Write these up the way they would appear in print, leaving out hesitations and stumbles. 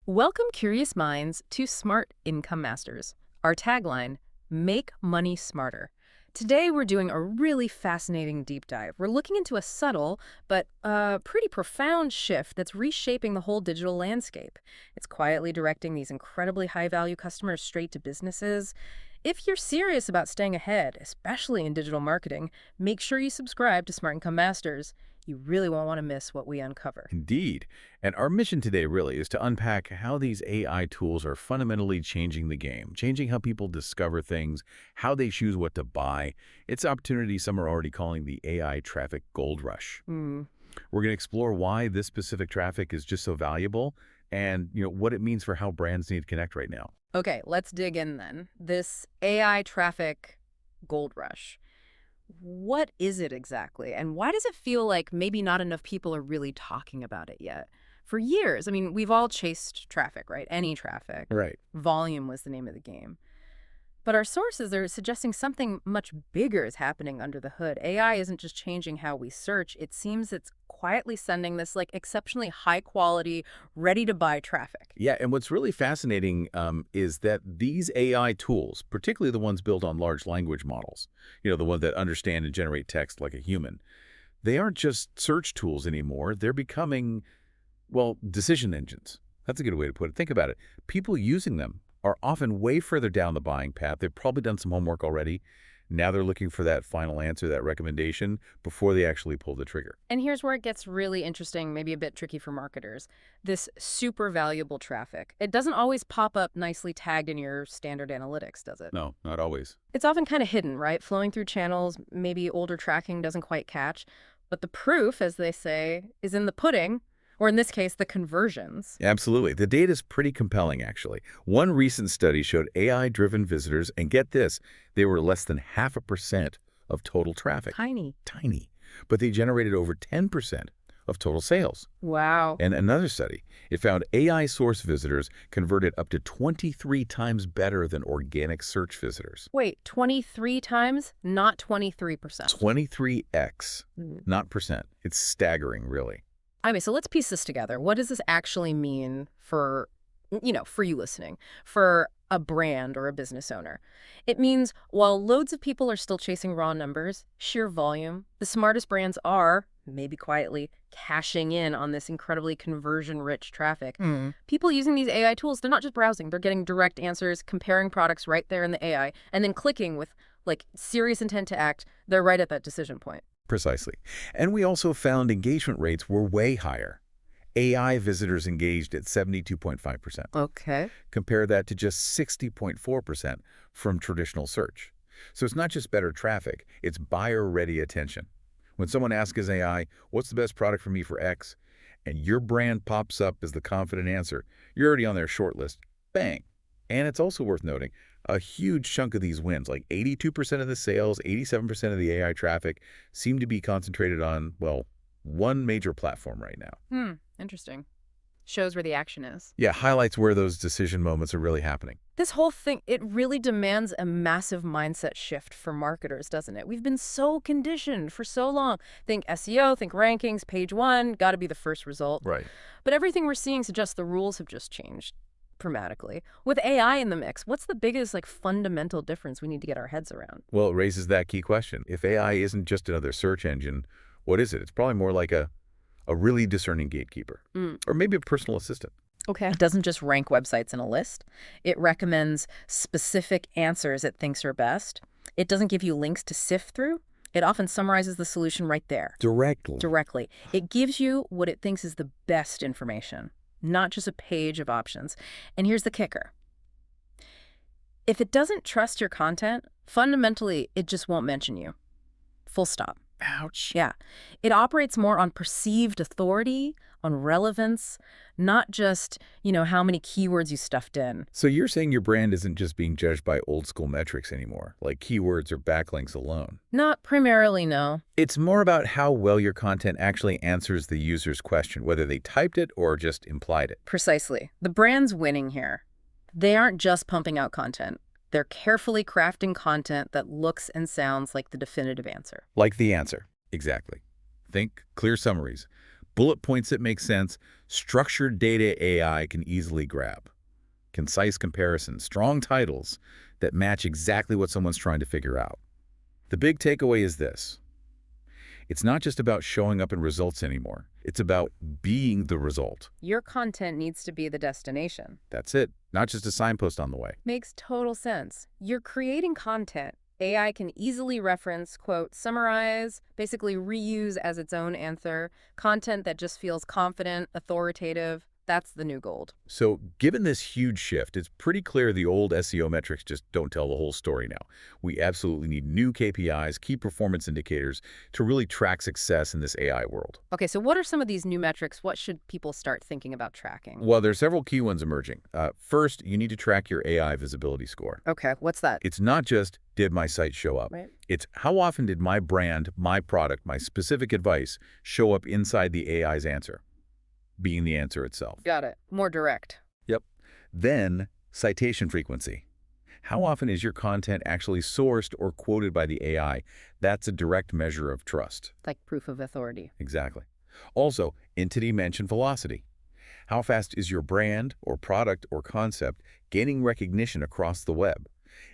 Welcome, curious minds, to Smart Income Masters. Our tagline, Make Money Smarter. Today, we're doing a really fascinating deep dive. We're looking into a subtle but pretty profound shift that's reshaping the whole digital landscape. It's quietly directing these incredibly high-value customers straight to businesses. If you're serious about staying ahead, especially in digital marketing, make sure you subscribe to Smart Income Masters. You really won't want to miss what we uncover. Indeed. And our mission today really is to unpack how these AI tools are fundamentally changing the game, changing how people discover things, how they choose what to buy. It's an opportunity some are already calling the AI traffic gold rush. Hmm. We're going to explore why this specific traffic is just so valuable and what it means for how brands need to connect right now. Okay, let's dig in then. This AI traffic gold rush. What is it exactly? And why does it feel like maybe not enough people are really talking about it yet? For years, I mean, we've all chased traffic, right? Any traffic. Right. Volume was the name of the game. But our sources are suggesting something much bigger is happening under the hood. AI isn't just changing how we search. It seems it's quietly sending this like exceptionally high quality, ready to buy traffic. Yeah, and what's really fascinating is that these AI tools, particularly the ones built on large language models, the ones that understand and generate text like a human, they aren't just search tools anymore. They're becoming, well, decision engines. That's a good way to put it. Think about it. People using them are often way further down the buying path. They've probably done some homework already. Now they're looking for that final answer, that recommendation, before they actually pull the trigger. And here's where it gets really interesting, maybe a bit tricky for marketers. This super valuable traffic. It doesn't always pop up nicely tagged in your standard analytics, does it? No, not always. It's often kind of hidden, right? Flowing through channels, maybe older tracking doesn't quite catch. But the proof, as they say, is in the pudding, or in this case, the conversions. Absolutely. The data is pretty compelling, actually. One recent study showed AI-driven visitors, and get this, they were less than 0.5% of total traffic. Tiny. Tiny. But they generated over 10% of total sales. Wow. And another study, it found AI-sourced visitors converted up to 23 times better than organic search visitors. Wait, 23 times, not 23%. 23x, not percent. It's staggering, really. I mean, so let's piece this together. What does this actually mean for you listening, for a brand or a business owner? It means while loads of people are still chasing raw numbers, sheer volume, the smartest brands are, maybe quietly, cashing in on this incredibly conversion-rich traffic. People using these AI tools, they're not just browsing. They're getting direct answers, comparing products right there in the AI, and then clicking with, like, serious intent to act. They're right at that decision point. Precisely. And we also found engagement rates were way higher. AI visitors engaged at 72.5%. Okay. Compare that to just 60.4% from traditional search. So it's not just better traffic, it's buyer-ready attention. When someone asks AI, what's the best product for me for X, and your brand pops up as the confident answer, you're already on their short list. Bang. And it's also worth noting, a huge chunk of these wins, like 82% of the sales, 87% of the AI traffic, seem to be concentrated on, well, one major platform right now. Interesting. Shows where the action is. Yeah, highlights where those decision moments are really happening. This whole thing, it really demands a massive mindset shift for marketers, doesn't it? We've been so conditioned for so long. Think SEO, think rankings, page one, got to be the first result. Right. But everything we're seeing suggests the rules have just changed dramatically. With AI in the mix, what's the biggest fundamental difference we need to get our heads around? Well, it raises that key question. If AI isn't just another search engine, what is it? It's probably more like a really discerning gatekeeper, or maybe a personal assistant. Okay. It doesn't just rank websites in a list. It recommends specific answers it thinks are best. It doesn't give you links to sift through. It often summarizes the solution right there. Directly. It gives you what it thinks is the best information, not just a page of options. And here's the kicker. If it doesn't trust your content, fundamentally, it just won't mention you. Full stop. Ouch. Yeah. It operates more on perceived authority, on relevance, not just, how many keywords you stuffed in. So you're saying your brand isn't just being judged by old school metrics anymore, like keywords or backlinks alone? Not primarily, no. It's more about how well your content actually answers the user's question, whether they typed it or just implied it. Precisely. The brand's winning here. They aren't just pumping out content. They're carefully crafting content that looks and sounds like the definitive answer. Like the answer. Exactly. Think clear summaries, bullet points that make sense, structured data AI can easily grab, concise comparisons, strong titles that match exactly what someone's trying to figure out. The big takeaway is this. It's not just about showing up in results anymore. It's about being the result. Your content needs to be the destination. That's it, not just a signpost on the way. Makes total sense. You're creating content AI can easily reference, quote, summarize, basically reuse as its own answer, content that just feels confident, authoritative. That's the new gold. So given this huge shift, it's pretty clear the old SEO metrics just don't tell the whole story now. We absolutely need new KPIs, key performance indicators, to really track success in this AI world. Okay, so what are some of these new metrics? What should people start thinking about tracking? Well, there are several key ones emerging. First, you need to track your AI visibility score. Okay, what's that? It's not just, did my site show up? Right. It's how often did my brand, my product, my specific advice show up inside the AI's answer, being the answer itself. Got it. More direct. Yep. Then, citation frequency. How often is your content actually sourced or quoted by the AI? That's a direct measure of trust. Like proof of authority. Exactly. Also, entity mention velocity. How fast is your brand or product or concept gaining recognition across the web?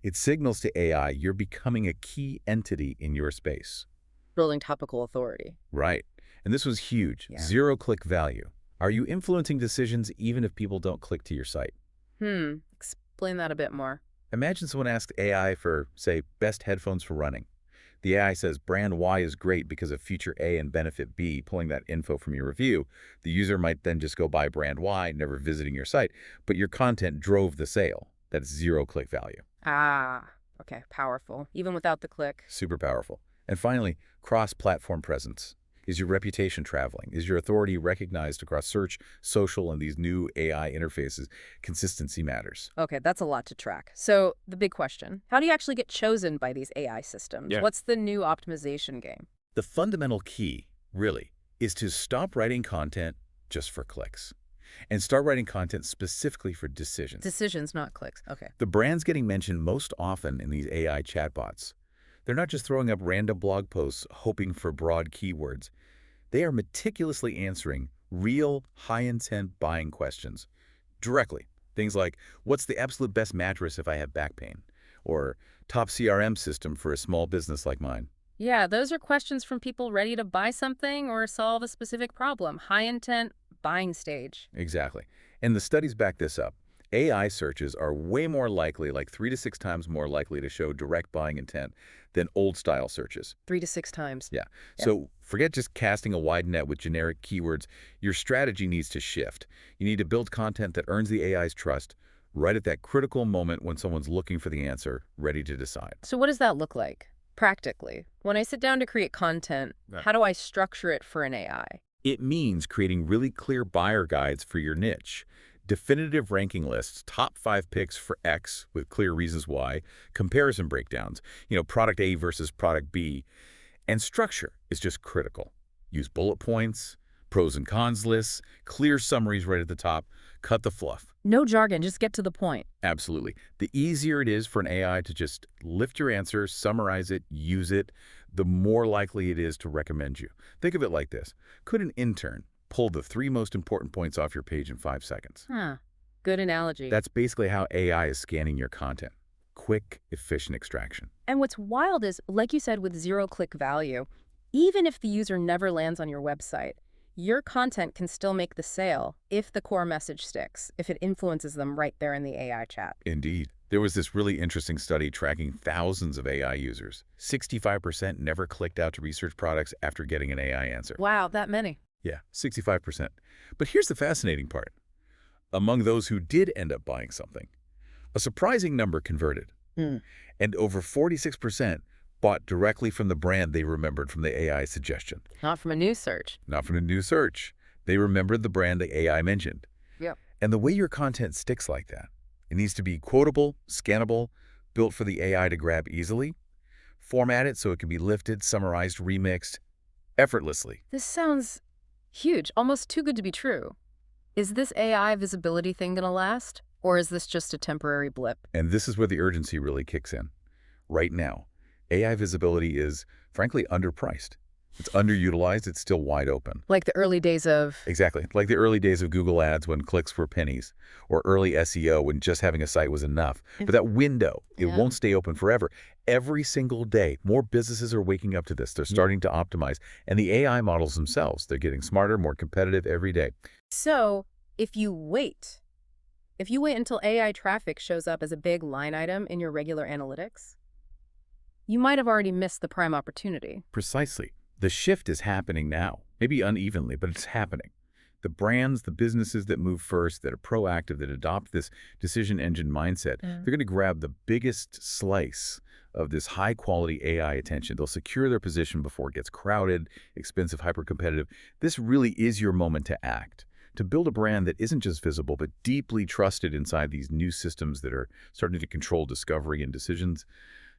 It signals to AI you're becoming a key entity in your space. Building topical authority. Right. And this was huge. Yeah. Zero-click value. Are you influencing decisions even if people don't click to your site? Explain that a bit more. Imagine someone asked AI for, say, best headphones for running. The AI says brand Y is great because of feature A and benefit B, pulling that info from your review. The user might then just go buy brand Y, never visiting your site, but your content drove the sale. That's zero-click value. Ah, okay, powerful. Even without the click. Super powerful. And finally, cross-platform presence. Is your reputation traveling? Is your authority recognized across search, social, and these new AI interfaces? Consistency matters. Okay, that's a lot to track. So the big question, how do you actually get chosen by these AI systems? Yeah. What's the new optimization game? The fundamental key, really, is to stop writing content just for clicks and start writing content specifically for decisions. Decisions, not clicks. Okay. The brands getting mentioned most often in these AI chatbots, they're not just throwing up random blog posts hoping for broad keywords. They are meticulously answering real, high-intent buying questions directly. Things like, what's the absolute best mattress if I have back pain? Or top CRM system for a small business like mine? Yeah, those are questions from people ready to buy something or solve a specific problem. High intent buying stage. Exactly. And the studies back this up. AI searches are way more likely, like 3 to 6 times more likely to show direct buying intent than old-style searches. 3 to 6 times. Yeah. Yeah. So forget just casting a wide net with generic keywords. Your strategy needs to shift. You need to build content that earns the AI's trust right at that critical moment when someone's looking for the answer, ready to decide. So what does that look like practically? When I sit down to create content, Right. how do I structure it for an AI? It means creating really clear buyer guides for your niche, definitive ranking lists, top 5 picks for X with clear reasons why, comparison breakdowns, product A versus product B, and structure is just critical. Use bullet points, pros and cons lists, clear summaries right at the top, cut the fluff. No jargon, just get to the point. Absolutely. The easier it is for an AI to just lift your answer, summarize it, use it, the more likely it is to recommend you. Think of it like this. Could an intern pull the 3 most important points off your page in 5 seconds? Good analogy. That's basically how AI is scanning your content. Quick, efficient extraction. And what's wild is, like you said, with zero-click value, even if the user never lands on your website, your content can still make the sale if the core message sticks, if it influences them right there in the AI chat. Indeed. There was this really interesting study tracking thousands of AI users. 65% never clicked out to research products after getting an AI answer. Wow, that many. Yeah, 65%. But here's the fascinating part. Among those who did end up buying something, a surprising number converted. And over 46% bought directly from the brand they remembered from the AI suggestion. Not from a news search. Not from a new search. They remembered the brand the AI mentioned. Yep. And the way your content sticks like that, it needs to be quotable, scannable, built for the AI to grab easily, format it so it can be lifted, summarized, remixed, effortlessly. This sounds huge, almost too good to be true. Is this AI visibility thing going to last? Or is this just a temporary blip? And this is where the urgency really kicks in. Right now, AI visibility is, frankly, underpriced. It's underutilized. It's still wide open. Like the early days of... Exactly. Like the early days of Google Ads when clicks were pennies, or early SEO when just having a site was enough. But that window, it Yeah. won't stay open forever. Every single day, more businesses are waking up to this. They're starting to optimize. And the AI models themselves, they're getting smarter, more competitive every day. So if you wait, until AI traffic shows up as a big line item in your regular analytics, you might have already missed the prime opportunity. Precisely. The shift is happening now. Maybe unevenly, but it's happening. The brands, the businesses that move first, that are proactive, that adopt this decision engine mindset, they're going to grab the biggest slice of this high-quality AI attention. They'll secure their position before it gets crowded, expensive, hyper-competitive. This really is your moment to act, to build a brand that isn't just visible, but deeply trusted inside these new systems that are starting to control discovery and decisions.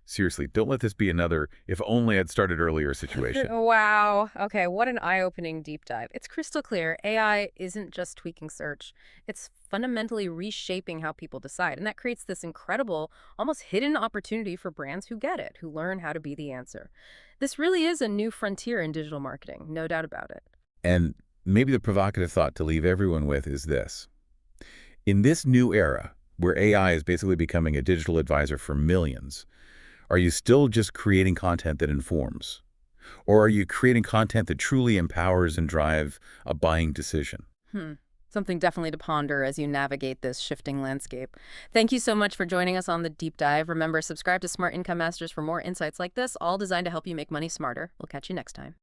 Seriously, don't let this be another "if only I'd started earlier" situation. Wow. Okay, what an eye-opening deep dive. It's crystal clear. AI isn't just tweaking search. It's fundamentally reshaping how people decide. And that creates this incredible, almost hidden opportunity for brands who get it, who learn how to be the answer. This really is a new frontier in digital marketing, no doubt about it. And maybe the provocative thought to leave everyone with is this. In this new era, where AI is basically becoming a digital advisor for millions, are you still just creating content that informs? Or are you creating content that truly empowers and drive a buying decision? Hmm. Something definitely to ponder as you navigate this shifting landscape. Thank you so much for joining us on the deep dive. Remember, subscribe to Smart Income Masters for more insights like this, all designed to help you make money smarter. We'll catch you next time.